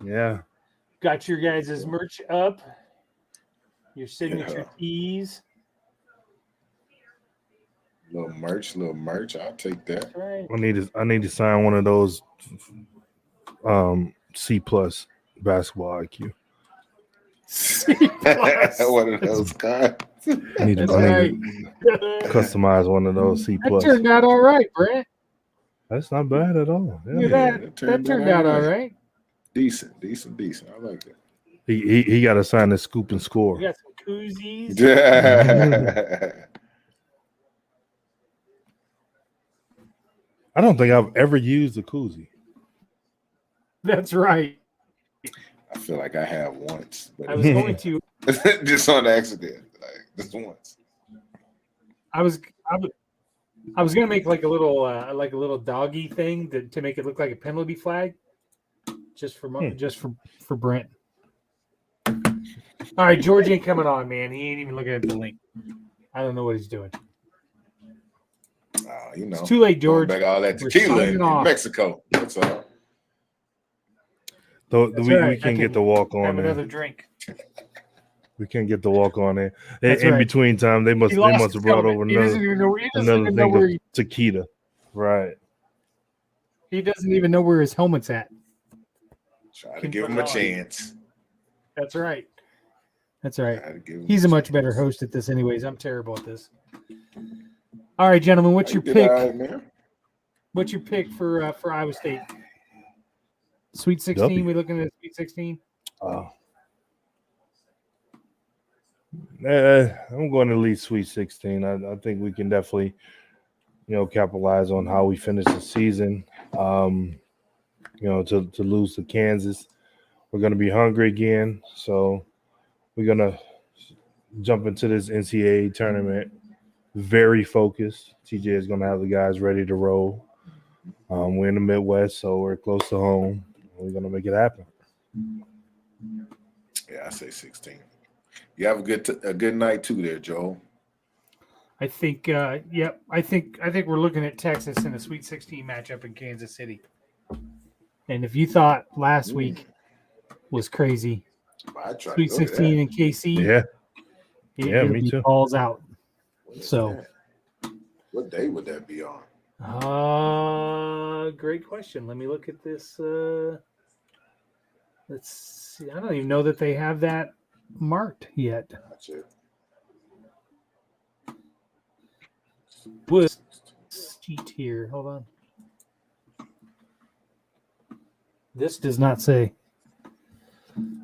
S3: Yeah.
S2: Got your guys' merch up. Your signature tees.
S4: Little merch. I'll take that.
S2: That's right.
S3: I need to sign one of those C+ basketball IQ.
S4: One of those guys.
S3: I need to customize one of those C+.
S2: That turned out all right, Brent.
S3: That's not bad at all. Yeah.
S2: Look at that turned out all right.
S4: Decent. I like it.
S3: He got to sign the scoop and score.
S2: We got some koozies.
S3: I don't think I've ever used a koozie.
S2: That's right.
S4: I feel like I have once, but
S2: I was going to.
S4: just on accident, like just once.
S2: I was gonna make like a little doggy thing to make it look like a penalty flag, just for Brent. All right, George ain't coming on, man. He ain't even looking at the link. I don't know what he's doing.
S4: It's
S2: too late, George.
S4: Back all that tequila in Mexico. That's all.
S3: We can't get the walk on.
S2: Have another drink.
S3: We can't get the walk on there. In between time, they must have brought over another thing of tequila. Right.
S2: He doesn't even know where his helmet's at.
S4: Try to give him a chance.
S2: That's right. He's a much better host at this anyways. I'm terrible at this. All right, gentlemen, what's your pick? What's your pick for Iowa State? Sweet 16. We looking at Sweet 16?
S3: I'm going to lead Sweet 16. I think we can definitely, capitalize on how we finish the season. To lose to Kansas, we're going to be hungry again. So we're going to jump into this NCAA tournament very focused. TJ is going to have the guys ready to roll. We're in the Midwest, so we're close to home. We're going to make it happen.
S4: Yeah, I say 16. You have a good night too there, Joel.
S2: I think I think we're looking at Texas in a Sweet 16 matchup in Kansas City. And if you thought last week was crazy, Sweet 16 in KC,
S3: me too.
S2: Balls out. So,
S4: what day would that be on?
S2: Great question. Let me look at this. Let's see. I don't even know that they have that marked yet.
S4: That's it.
S2: Was cheat here. Hold on. This does not say.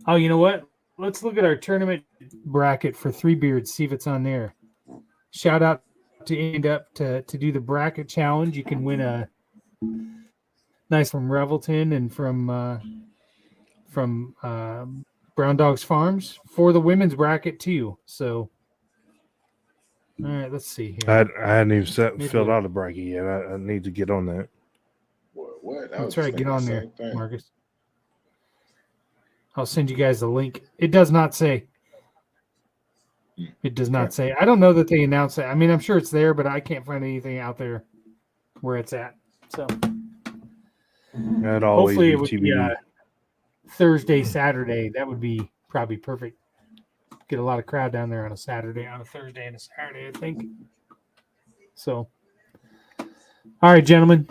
S2: Oh, you know what? Let's look at our tournament bracket for Three Beards. See if it's on there. Shout out to end up to do the bracket challenge. You can win a nice from Revelton and from Brown Dogs Farms for the women's bracket too. So, all right, let's see here.
S3: I hadn't even filled out the bracket yet. I need to get on that.
S4: What?
S2: That's right. Get on there, Marcus. I'll send you guys the link. It does not say. It does not say. I don't know that they announced that. I mean, I'm sure it's there, but I can't find anything out there where it's at. So hopefully it would be Thursday, Saturday. That would be probably perfect. Get a lot of crowd down there on a Saturday, on a Thursday and a Saturday, I think. So, all right, gentlemen.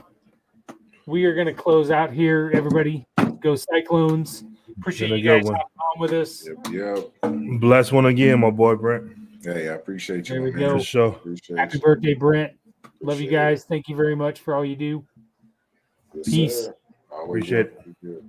S2: We are going to close out here. Everybody, go Cyclones. Appreciate you guys hopping on with us.
S4: Yep.
S3: Bless one again, my boy Brent.
S4: Hey, I appreciate you.
S2: There we go.
S3: For sure.
S2: Happy birthday, Brent. Love you guys. Thank you very much for all you do.
S4: Yes,
S2: Peace.
S4: Sir.
S3: Appreciate it.